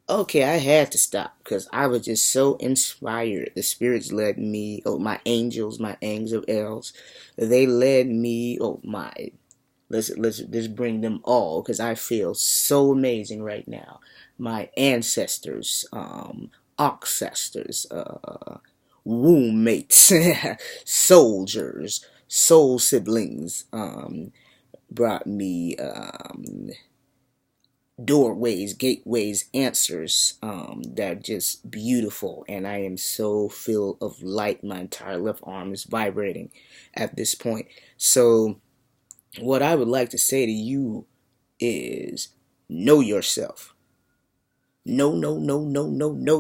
Okay, I had to stop because I was just so inspired. The spirits led me, oh, my angels, my angel elves, they led me, oh my, let's bring them all because I feel so amazing right now. My ancestors, ancestors, womb mates, soldiers, soul siblings, brought me doorways, gateways, answers that are just beautiful. And I am so filled of light. My entire left arm is vibrating at this point. So, what I would like to say to you is know yourself. Know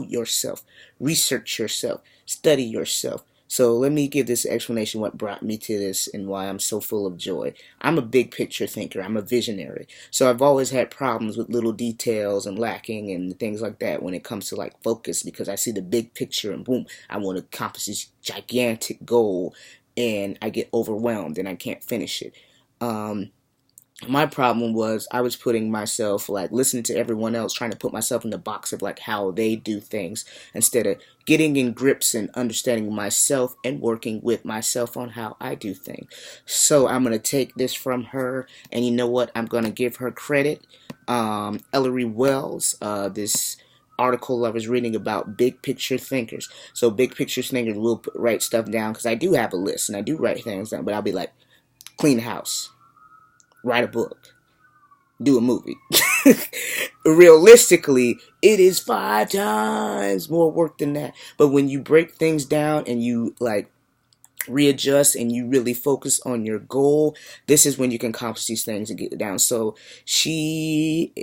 yourself. Research yourself. Study yourself. So let me give this explanation what brought me to this and why I'm so full of joy. I'm a big picture thinker. I'm a visionary. So I've always had problems with little details and lacking and things like that when it comes to like focus because I see the big picture and boom, I want to accomplish this gigantic goal and I get overwhelmed and I can't finish it. Um, my problem was I was putting myself like listening to everyone else trying to put myself in the box of like how they do things instead of getting in grips and understanding myself and working with myself on how I do things. So I'm going to take this from her and you know what, I'm going to give her credit. Ellery Wells, this article I was reading about big picture thinkers. So big picture thinkers will write stuff down because I do have a list and I do write things down, but I'll be like clean the house, write a book, do a movie. Realistically, it is 5 times more work than that. But when you break things down and you like readjust and you really focus on your goal, this is when you can accomplish these things and get it down. So she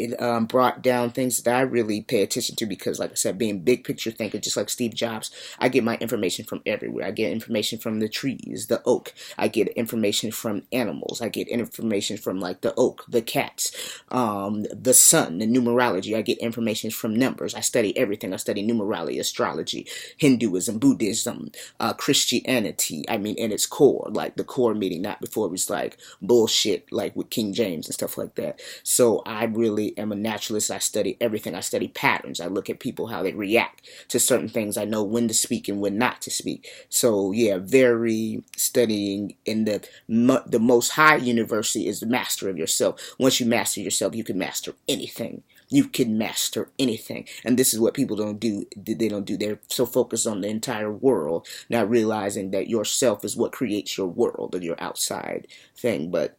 brought down things that I really pay attention to because, like I said, being big picture thinker, just like Steve Jobs, I get my information from everywhere. I get information from the trees, the oak. I get information from animals. I get information from like the oak, the cats, the sun, the numerology. I get information from numbers. I study everything. I study numerology, astrology, Hinduism, Buddhism, Christianity. I mean, in its core, like the core meaning, not before it was like bullshit, like with King James and stuff like that. So I really am a naturalist. I study everything. I study patterns. I look at people, how they react to certain things. I know when to speak and when not to speak. So yeah, very studying in the most high university is the master of yourself. Once you master yourself, you can master anything. You can master anything. And this is what people don't do. They don't do. They're so focused on the entire world, not realizing that yourself is what creates your world or your outside thing. But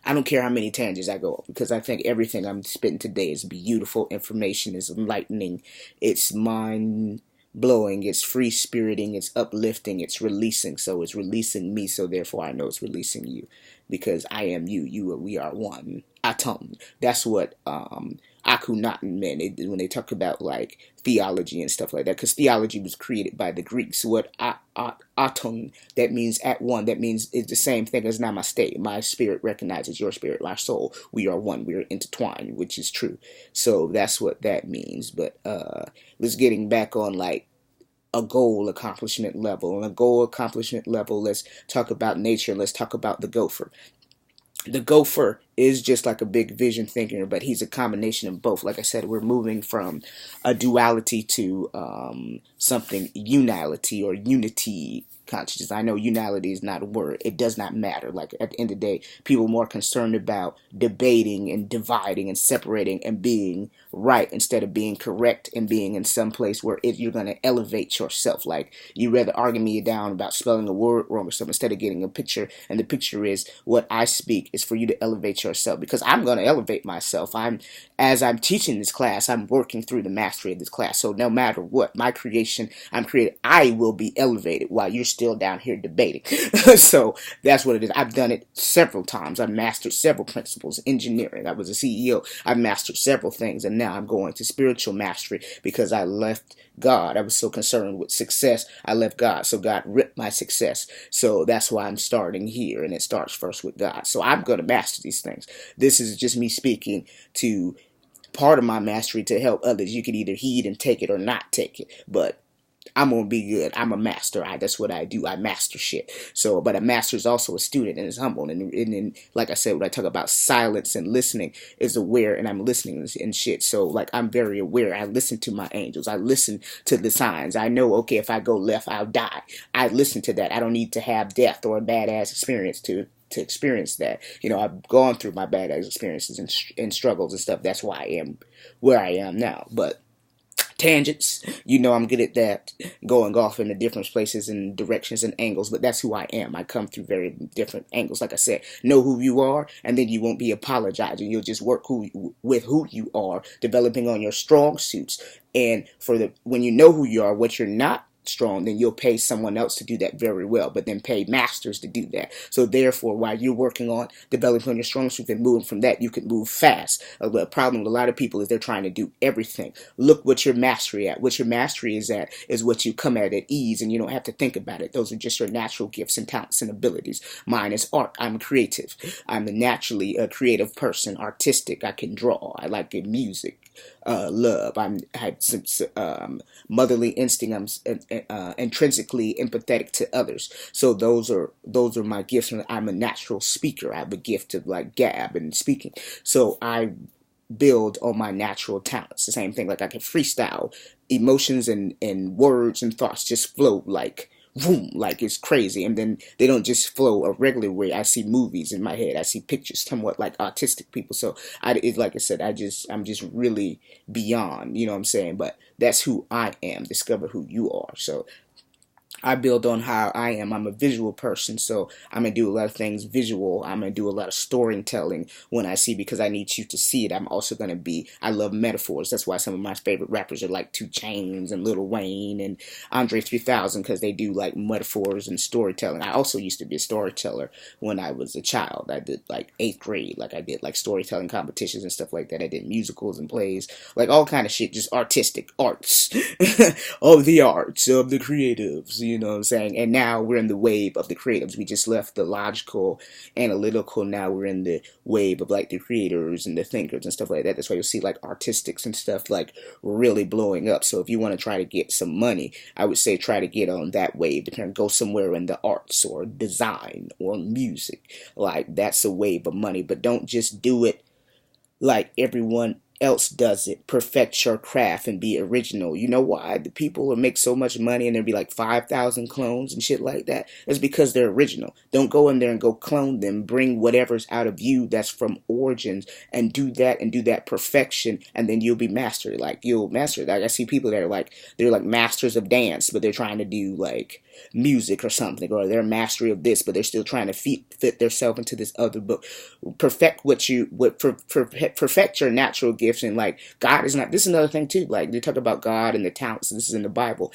I don't care how many tangents I go because I think everything I'm spitting today is beautiful information, is enlightening, it's mind blowing, it's free spiriting, it's uplifting, it's releasing. So it's releasing me, so therefore I know it's releasing you because I am you, you are, we are one. Atom. That's what Akhenaten meant when they talk about like theology and stuff like that. Because theology was created by the Greeks. What atom, that means at one. That means it's the same thing as namaste. My spirit recognizes your spirit, my soul. We are one. We are intertwined, which is true. So that's what that means. But let's getting back on like a goal accomplishment level. On a goal accomplishment level, let's talk about nature. Let's talk about the gopher. The gopher is just like a big vision thinker, but he's a combination of both. Like I said, we're moving from a duality to something unality or unity consciousness. I know unality is not a word. It does not matter. Like at the end of the day, people are more concerned about debating and dividing and separating and being right instead of being correct and being in some place where you're going to elevate yourself. Like you rather argue me down about spelling a word wrong or something instead of getting a picture. And the picture is what I speak is for you to elevate yourself because I'm going to elevate myself. As I'm teaching this class, I'm working through the mastery of this class. So no matter what my creation I'm creating, I will be elevated while you're still down here debating. So that's what it is. I've done it several times. I've mastered several principles. Engineering. I was a CEO. I've mastered several things, and now I'm going to spiritual mastery because I left God. I was so concerned with success. I left God. So God ripped my success. So that's why I'm starting here, and it starts first with God. So I'm going to master these things. This is just me speaking to part of my mastery to help others. You can either heed and take it or not take it. But I'm gonna be good. I'm a master. That's what I do. I master shit. So, but a master is also a student and is humble. And like I said, when I talk about silence and listening, is aware, and I'm listening and shit. So, like, I'm very aware. I listen to my angels. I listen to the signs. I know, okay, if I go left, I'll die. I listen to that. I don't need to have death or a badass experience to experience that. I've gone through my badass experiences and struggles and stuff. That's why I am where I am now. But tangents, I'm good at that, going off into different places and directions and angles, but that's who I am. I come through very different angles. Like I said, know who you are, and then you won't be apologizing. You'll just work with who you are, developing on your strong suits. And when you know who you are, what you're not strong, then you'll pay someone else to do that very well, but then pay masters to do that. So therefore, while you're working on developing on your strong suit and moving from that, you can move fast. The problem with a lot of people is they're trying to do everything. Look what your mastery at. What your mastery is at is what you come at ease, and you don't have to think about it. Those are just your natural gifts and talents and abilities. Mine is art. I'm creative. I'm naturally a creative person, artistic. I can draw. I like music. Love. I have some motherly instinct. I'm intrinsically empathetic to others. So those are my gifts. I'm a natural speaker. I have a gift of like gab and speaking. So I build on my natural talents. The same thing. Like I can freestyle. Emotions and words and thoughts just flow like boom, like it's crazy. And then they don't just flow a regular way. I see movies in my head. I see pictures somewhat like autistic people. So like I said, I'm just really beyond, you know what I'm saying? But that's who I am. Discover who you are. So I build on how I am. I'm a visual person, so I'm going to do a lot of things visual. I'm going to do a lot of storytelling when I see, because I need you to see it. I'm also going to I love metaphors. That's why some of my favorite rappers are like 2 Chainz and Lil Wayne and Andre 3000, because they do like metaphors and storytelling. I also used to be a storyteller when I was a child. I did like 8th grade. Like I did like storytelling competitions and stuff like that. I did musicals and plays, like all kind of shit, just artistic arts of the arts of the creatives. You know what I'm saying? And now we're in the wave of the creatives. We just left the logical, analytical. Now we're in the wave of like the creators and the thinkers and stuff like that. That's why you'll see like artistics and stuff like really blowing up. So if you want to try to get some money, I would say try to get on that wave. Go somewhere in the arts or design or music. Like that's a wave of money. But don't just do it like everyone else does it. Perfect your craft and be original. You know why the people will make so much money and there'll be like 5,000 clones and shit like that? It's because they're original. Don't go in there and go clone them. Bring whatever's out of you that's from origins and do that perfection, and then you'll be mastered. Like you'll master it. Like I see people that are like they're like masters of dance, but they're trying to do like music or something, or they're mastery of this, but they're still trying to fit themselves into this other book. Perfect perfect your natural gifts. And like God is not, this is another thing too, like they talk about God and the talents, and this is in the Bible.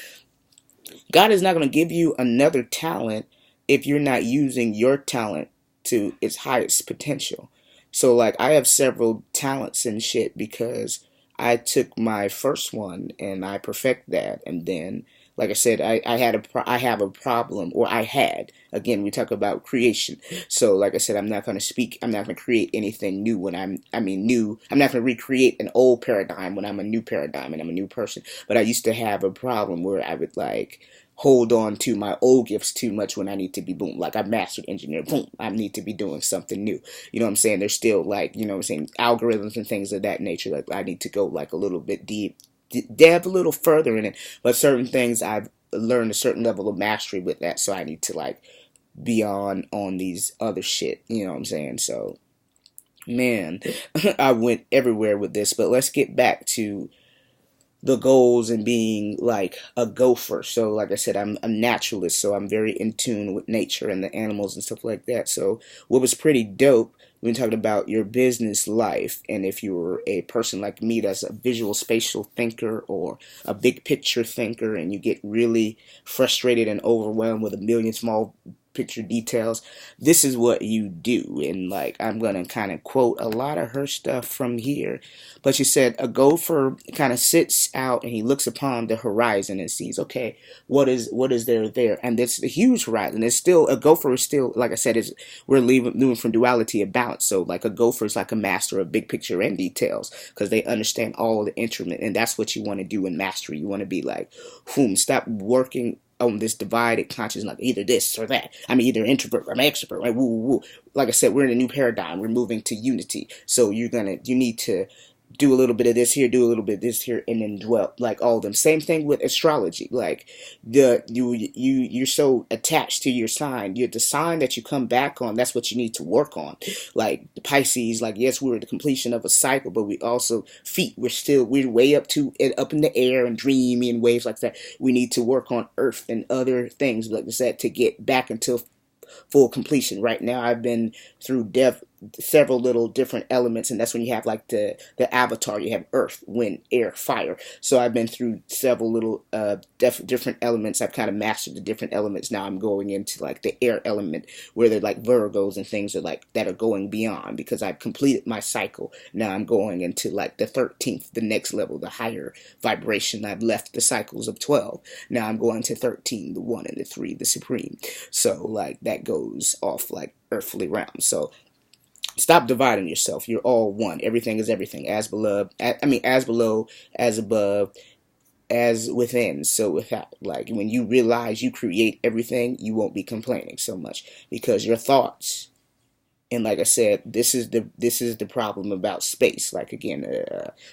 God is not going to give you another talent if you're not using your talent to its highest potential. So like I have several talents and shit because I took my first one and I perfect that, and then like I said, I have a problem, or I had. Again, we talk about creation. So, like I said, I'm not going to create anything new new. I'm not going to recreate an old paradigm when I'm a new paradigm and I'm a new person. But I used to have a problem where I would like hold on to my old gifts too much when I need to be boom. Like I mastered engineer, boom. I need to be doing something new. You know what I'm saying? There's still like, you know what I'm saying, algorithms and things of that nature. Like I need to go like a little bit deep. Dab a little further in it, but certain things I've learned a certain level of mastery with that, so I need to like be on these other shit, you know what I'm saying? So man, I went everywhere with this, but let's get back to the goals and being like a gopher. So like I said, I'm a naturalist, so I'm very in tune with nature and the animals and stuff like that. So what was pretty dope when talking about your business life, and if you were a person like me that's a visual spatial thinker or a big picture thinker, and you get really frustrated and overwhelmed with a million small picture details. This is what you do. And like, I'm gonna kind of quote a lot of her stuff from here. But she said a gopher kind of sits out and he looks upon the horizon and sees, okay, what is there? And it's a huge horizon. It's still, a gopher is still, like I said, is we're leaving moving from duality of balance. So like a gopher is like a master of big picture and details because they understand all the instrument, and that's what you want to do in mastery. You want to be like, stop working on this divided consciousness, like either this or that. I mean, either introvert or I'm extrovert, right? Woo, woo, woo. Like I said, we're in a new paradigm. We're moving to unity. So you need to do a little bit of this here, do a little bit of this here, and then dwell like all of them. Same thing with astrology. Like you're so attached to your sign. You're the sign that you come back on. That's what you need to work on. Like the Pisces, like yes, we're the completion of a cycle, but we also feet. We're way up in the air and dreamy and waves like that. We need to work on Earth and other things like I said to get back into full completion. Right now, I've been through several little different elements, and that's when you have like the avatar. You have earth, wind, air, fire. So I've been through several little different elements. I've kind of mastered the different elements. Now I'm going into like the air element, where they're like Virgos and things are like that are going beyond because I've completed my cycle. Now I'm going into like the 13th, the next level, the higher vibration. I've left the cycles of 12. Now I'm going to 13, the 1 and the 3, the supreme. So like that goes off like earthly realms. So stop dividing yourself. You're all one. Everything is everything. As beloved, as below, as above, as within, so without. Like when you realize you create everything, you won't be complaining so much because your thoughts. And like I said, this is the problem about space. Like again,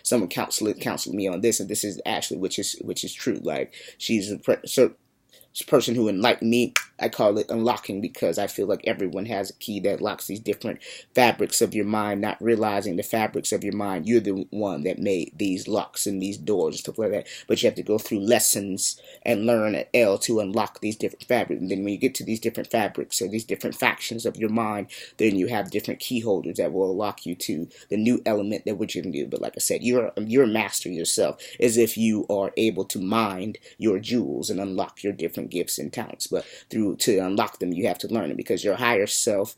someone counseled me on this, and this is actually which is true. Like she's a person who enlightened me. I call it unlocking because I feel like everyone has a key that locks these different fabrics of your mind, not realizing the fabrics of your mind. You're the one that made these locks and these doors and stuff like that. But you have to go through lessons and learn at L to unlock these different fabrics. And then when you get to these different fabrics or these different factions of your mind, then you have different key holders that will unlock you to the new element that what you can do. But like I said, you're a master yourself, as if you are able to mind your jewels and unlock your different gifts and talents. But to unlock them, you have to learn them because your higher self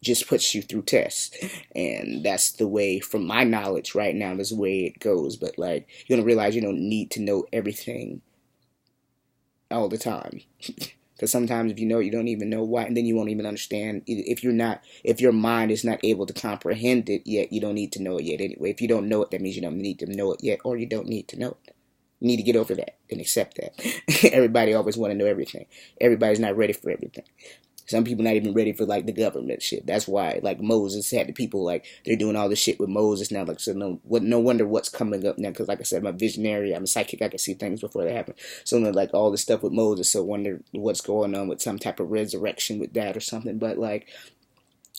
just puts you through tests, and that's the way, from my knowledge right now, that's the way it goes. But like you're gonna realize you don't need to know everything all the time. Because sometimes if you know, you don't even know why, and then you won't even understand. If your mind is not able to comprehend it yet, you don't need to know it yet anyway. If you don't know it, that means you don't need to know it yet, or you don't need to know it. You need to get over that and accept that. Everybody always want to know everything. Everybody's not ready for everything. Some people not even ready for like the government shit. That's why like Moses had the people like they're doing all this shit with Moses now. Like so, no wonder what's coming up now. Because like I said, I'm a visionary. I'm a psychic. I can see things before they happen. So like all this stuff with Moses. So wonder what's going on with some type of resurrection with that or something. But like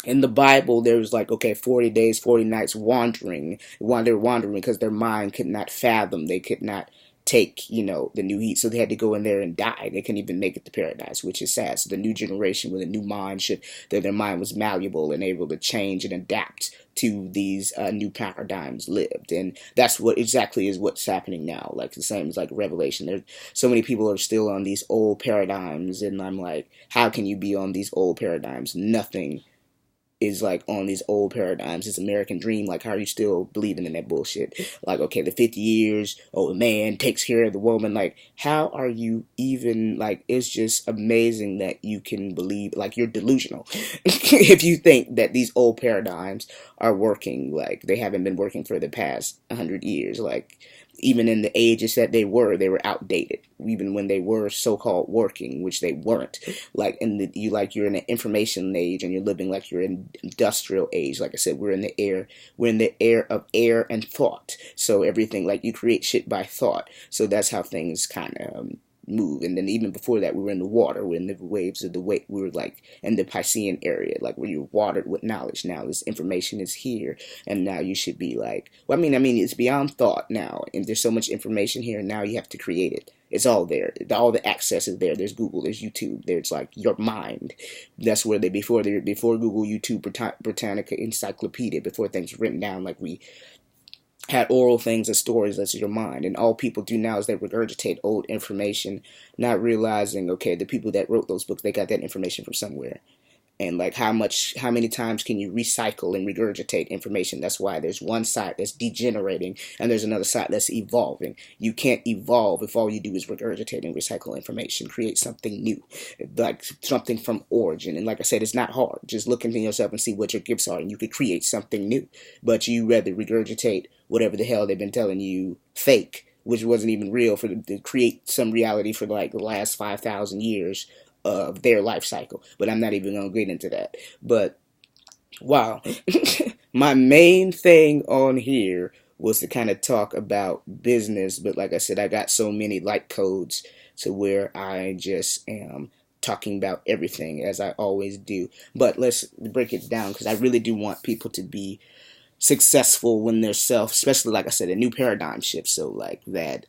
in the Bible, there was like, okay, 40 days, 40 nights wandering because their mind could not fathom. They could not take, the new heat. So they had to go in there and die. They couldn't even make it to paradise, which is sad. So the new generation with a new mind their mind was malleable and able to change and adapt to these new paradigms lived. And that's exactly is what's happening now. Like the same as like Revelation. There's so many people are still on these old paradigms. And I'm like, how can you be on these old paradigms? Nothing is like on these old paradigms, this American dream. Like, how are you still believing in that bullshit? Like, okay, the 50 years, the man takes care of the woman. Like, how are you even, like, it's just amazing that you can believe, like, you're delusional. If you think that these old paradigms are working, like, they haven't been working for the past 100 years. Like, even in the ages that they were outdated. Even when they were so-called working, which they weren't. Like you're in an information age, and you're living like you're in industrial age. Like I said, we're in the air of air and thought. So everything, like you create shit by thought. So that's how things kind of move. And then even before that, we were in the water. We're in the waves of the wave. We were like in the Piscean area, like where you're watered with knowledge. Now this information is here, and now you should be like, well, I mean, it's beyond thought now, and there's so much information here. And now you have to create it. It's all there. All the access is there. There's Google. There's YouTube. There's like your mind. That's where before Google, YouTube, Britannica, Encyclopedia, before things were written down, like we had oral things as stories as your mind. And all people do now is they regurgitate old information, not realizing, okay, the people that wrote those books, they got that information from somewhere. And like how many times can you recycle and regurgitate information? That's why there's one side that's degenerating and there's another side that's evolving. You can't evolve if all you do is regurgitate and recycle information. Create something new, like something from origin. And like I said, it's not hard. Just look into yourself and see what your gifts are, and you could create something new. But you rather regurgitate whatever the hell they've been telling you fake, which wasn't even real, for to create some reality for like the last 5,000 years of their life cycle. But I'm not even going to get into that. But wow, my main thing on here was to kind of talk about business. But like I said, I got so many light codes to where I just am talking about everything as I always do. But let's break it down, because I really do want people to be successful when they're self, especially like I said, a new paradigm shift. So like that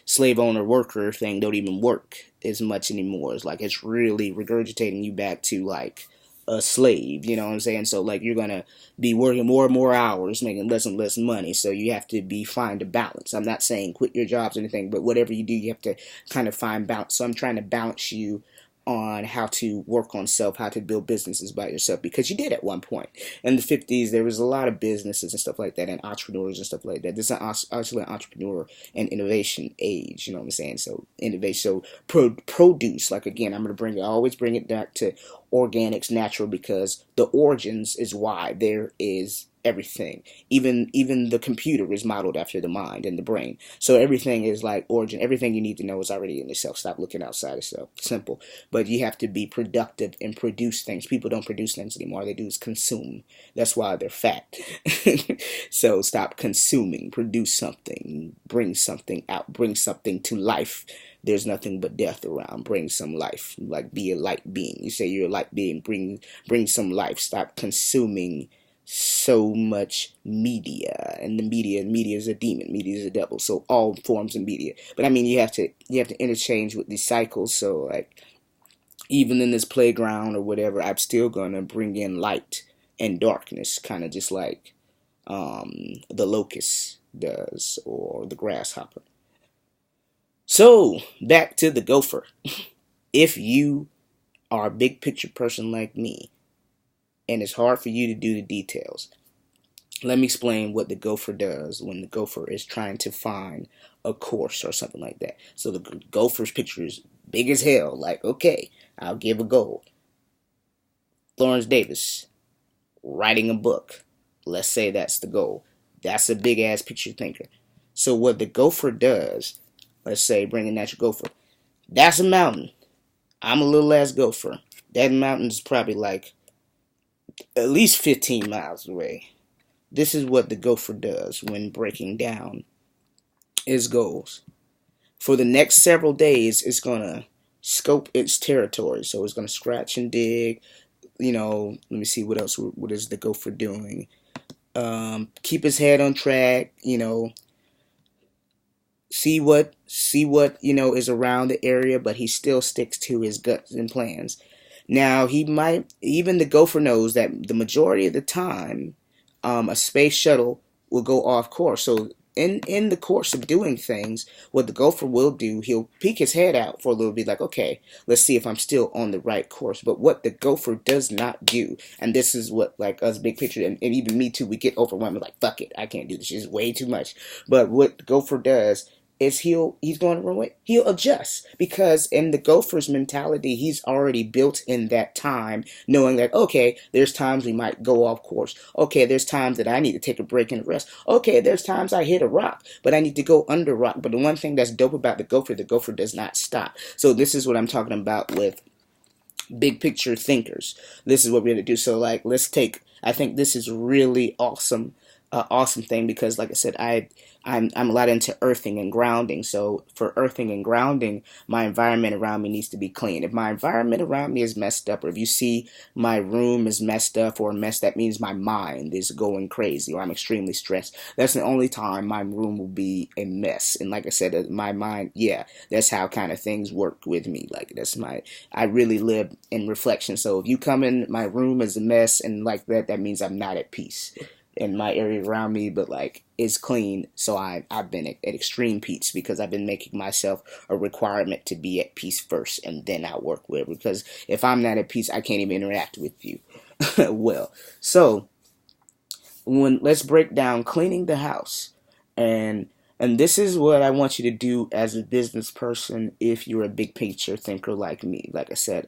slave owner worker thing don't even work as much anymore. It's like it's really regurgitating you back to like a slave, you know what I'm saying? So like you're gonna be working more and more hours, making less and less money. So you have to find a balance. I'm not saying quit your jobs or anything, but whatever you do, you have to kind of find balance. So I'm trying to balance you on how to work on self, how to build businesses by yourself, because you did at one point. In the 50s, there was a lot of businesses and stuff like that, and entrepreneurs and stuff like that. This is actually an entrepreneur and innovation age, you know what I'm saying? So innovation, so produce, like again, I'm going to always bring it back to organics, natural, because the origins is why there is everything. Even the computer is modeled after the mind and the brain. So everything is like origin. Everything you need to know is already in yourself. Stop looking outside yourself. Simple. But you have to be productive and produce things. People don't produce things anymore. All they do is consume. That's why they're fat. So stop consuming. Produce something. Bring something out. Bring something to life. There's nothing but death around. Bring some life. Like, be a light being. You say you're a light being. Bring some life. Stop consuming so much media. And the media is a demon. Media is a devil. So all forms of media. But I mean, you have to interchange with these cycles. So like, even in this playground or whatever, I'm still gonna bring in light and darkness, kind of just like the locust does, or the grasshopper. So back to the gopher. If you are a big picture person like me, and it's hard for you to do the details, let me explain what the gopher does when the gopher is trying to find a course or something like that. So the gopher's picture is big as hell. Like, okay, I'll give a goal. Lawrence Davis writing a book. Let's say that's the goal. That's a big ass picture thinker. So what the gopher does, let's say bring a natural gopher. That's a mountain. I'm a little ass gopher. That mountain's probably like at least 15 miles away. This is what the gopher does when breaking down its goals. For the next several days, it's going to scope its territory. So it's going to scratch and dig. You know, let me see what else. What is the gopher doing? Keep his head on track. You know, see what is around the area, but he still sticks to his guts and plans. Now, he might, even the gopher knows that the majority of the time, a space shuttle will go off course. So in the course of doing things, what the gopher will do, he'll peek his head out for a little bit, like, okay, let's see if I'm still on the right course. But what the gopher does not do, and this is what, like, us big picture, and even me too, we get overwhelmed, like, fuck it, I can't do this, it's way too much. But what the gopher does is he's going to run away. He'll adjust, because in the gopher's mentality, he's already built in that time, knowing that, okay, there's times we might go off course. Okay, there's times that I need to take a break and rest. Okay, there's times I hit a rock, but I need to go under rock. But the one thing that's dope about the gopher does not stop. So this is what I'm talking about with big picture thinkers. This is what we're going to do. So like, I think this is really awesome. Awesome thing, because like I said, I'm a lot into earthing and grounding. So for earthing and grounding, my environment around me needs to be clean. If my environment around me is messed up, or if you see my room is messed up or messed, that means my mind is going crazy, or I'm extremely stressed. That's the only time my room will be a mess. And like I said, my mind, yeah, that's how kind of things work with me. Like I really live in reflection. So if you come in my room as a mess and like that, that means I'm not at peace. in my area around me, but like it's clean. So I've been at extreme peace because I've been making myself a requirement to be at peace first, and then I work with it. Because if I'm not at peace, I can't even interact with you. Well, so when let's break down cleaning the house, and this is what I want you to do as a business person if you're a big picture thinker like me. Like I said,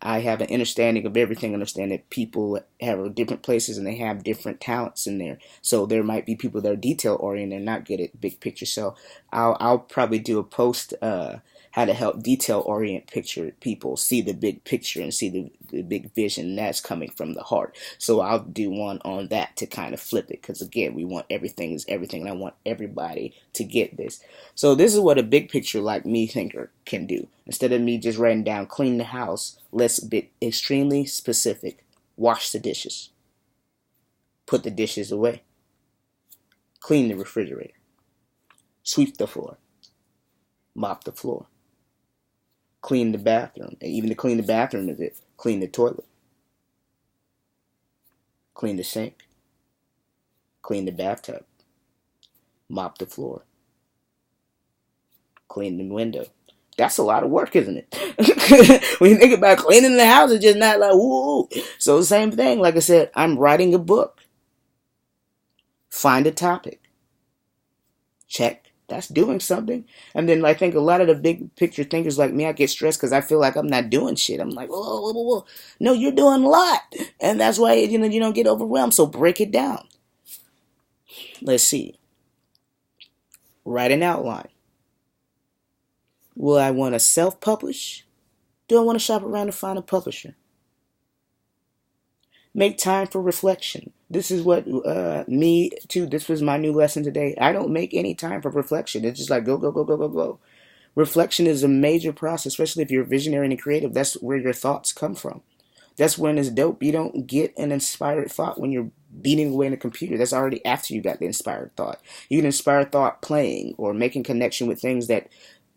I have an understanding of everything. Understand that people have different places and they have different talents in there. So there might be people that are detail oriented and not good at big picture. So I'll probably do a post how to help detail orient picture people see the big picture and see the big vision that's coming from the heart. So I'll do one on that to kind of flip it, because again, we want everything is everything, and I want everybody to get this. So this is what a big picture like me thinker can do. Instead of me just writing down clean the house, let's be extremely specific. Wash the dishes, put the dishes away, clean the refrigerator, sweep the floor, mop the floor, clean the bathroom. And even to clean the bathroom is it. Clean the toilet. Clean the sink. Clean the bathtub. Mop the floor. Clean the window. That's a lot of work, isn't it? When you think about cleaning the house, it's just not like, woo. So same thing, like I said, I'm writing a book. Find a topic. Check. That's doing something. And then I think a lot of the big picture thinkers like me, I get stressed because I feel like I'm not doing shit. I'm like, whoa, whoa, whoa, whoa. No, you're doing a lot. And that's why, you don't get overwhelmed. So break it down. Let's see. Write an outline. Will I want to self-publish? Do I want to shop around to find a publisher? Make time for reflection. This is what me too. This was my new lesson today. I don't make any time for reflection. It's just like go, go, go, go, go, go. Reflection is a major process, especially if you're visionary and creative. That's where your thoughts come from. That's when it's dope. You don't get an inspired thought when you're beating away in a computer. That's already after you got the inspired thought. You can inspire thought playing or making connection with things that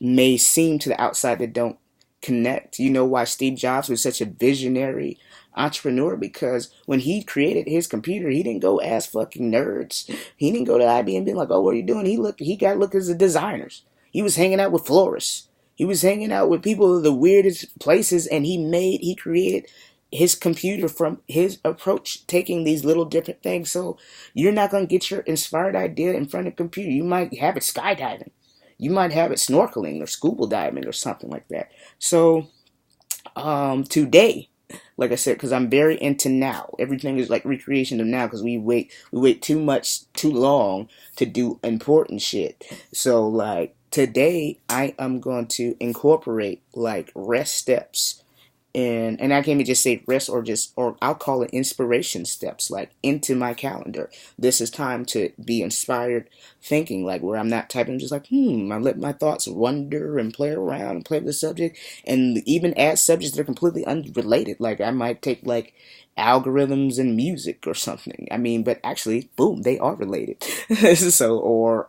may seem to the outside that don't connect. You know why Steve Jobs was such a visionary entrepreneur? Because when he created his computer, he didn't go ask fucking nerds. He didn't go to IBM being like, "Oh, what are you doing?" He got look as the designers. He was hanging out with florists. He was hanging out with people of the weirdest places, and he created his computer from his approach, taking these little different things. So you're not gonna get your inspired idea in front of a computer. You might have it skydiving. You might have it snorkeling or scuba diving or something like that. So today, like I said, because I'm very into now. Everything is like recreation of now because we wait too long to do important shit. So like today, I am going to incorporate like rest steps. And I can't even just say rest or I'll call it inspiration steps, like into my calendar. This is time to be inspired thinking, like where I'm not typing, I'm just like, I let my thoughts wander and play around and play with the subject, and even add subjects that are completely unrelated. Like I might take like algorithms and music or something. I mean, but actually, boom, they are related. So, or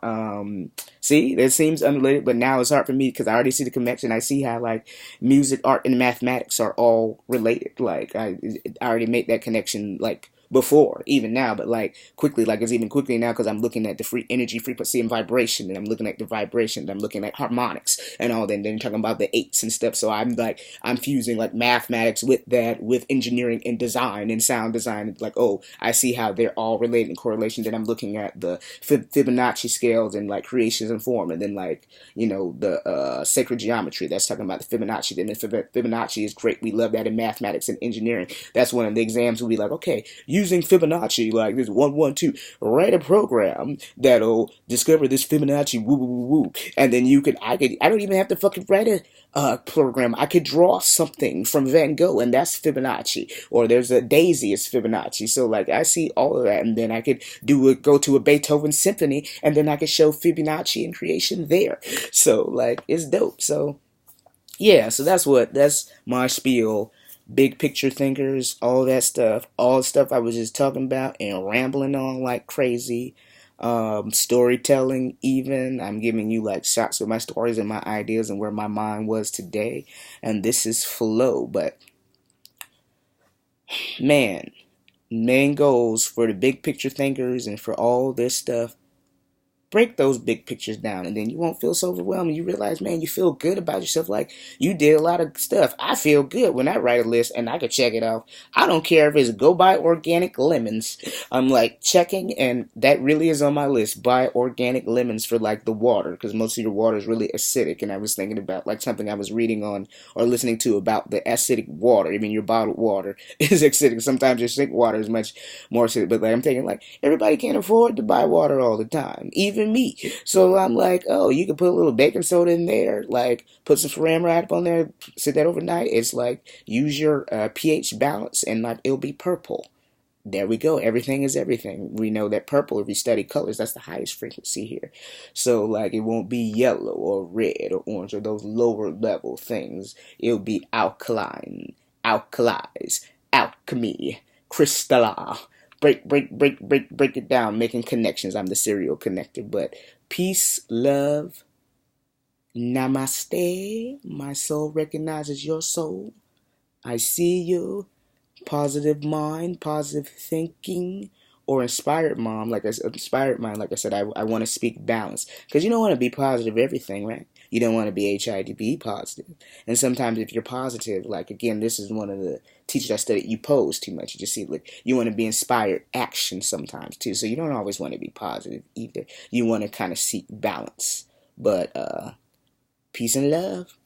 see, it seems unrelated, but now it's hard for me because I already see the connection. I see how like music, art, and mathematics are all related. Like I already made that connection like before, even now, but like quickly, like it's even quickly now because I'm looking at the free energy, frequency, and vibration, and I'm looking at the vibration, and I'm looking at harmonics and all that, and then you're talking about the eights and stuff. So I'm fusing like mathematics with that, with engineering and design and sound design. It's like, oh, I see how they're all related in correlation. Then I'm looking at the Fibonacci scales and like creations and form, and then like the sacred geometry that's talking about the Fibonacci. Then the Fibonacci is great. We love that in mathematics and engineering. That's one of the exams will be like, okay, using Fibonacci, like this 112, write a program that'll discover this Fibonacci, woo, woo, woo, woo. And then I don't even have to fucking write a program. I could draw something from Van Gogh, and that's Fibonacci. Or there's a daisy, is Fibonacci. So like I see all of that, and then I could go to a Beethoven symphony, and then I could show Fibonacci and creation there. So like it's dope. So yeah, so that's my spiel. Big picture thinkers, all that stuff, all the stuff I was just talking about and rambling on like crazy. Storytelling, even I'm giving you like shots of my stories and my ideas and where my mind was today, and this is flow. But man, Main goals for the big picture thinkers and for all this stuff, break those big pictures down, and then you won't feel so overwhelmed. You realize, man, you feel good about yourself. Like, you did a lot of stuff. I feel good when I write a list and I can check it off. I don't care if it's go buy organic lemons. I'm like checking, and that really is on my list. Buy organic lemons for like the water, because most of your water is really acidic. And I was thinking about like something I was reading on or listening to about the acidic water. I mean, your bottled water is acidic. Sometimes your sink water is much more acidic. But like, I'm thinking like, everybody can't afford to buy water all the time, even me. So I'm like, oh, you can put a little baking soda in there, like put some saran wrap on there, sit that overnight. It's like, use your pH balance, and like it'll be purple. There we go. Everything is everything. We know that purple, if you study colors, that's the highest frequency here. So, like, it won't be yellow or red or orange or those lower level things. It'll be alkaline, alkalize, alchemy, crystalline. Break it down, making connections. I'm the serial connector. But peace, love, namaste. My soul recognizes your soul. I see you. Positive mind, positive thinking, or inspired mind. Like I said, I want to speak balance, because you don't want to be positive everything, right? You don't want to be HIDB positive. And sometimes if you're positive, like again, this is one of the teachers I studied, you pose too much. You just see, like, you want to be inspired action sometimes too. So you don't always want to be positive either. You want to kind of seek balance. But peace and love.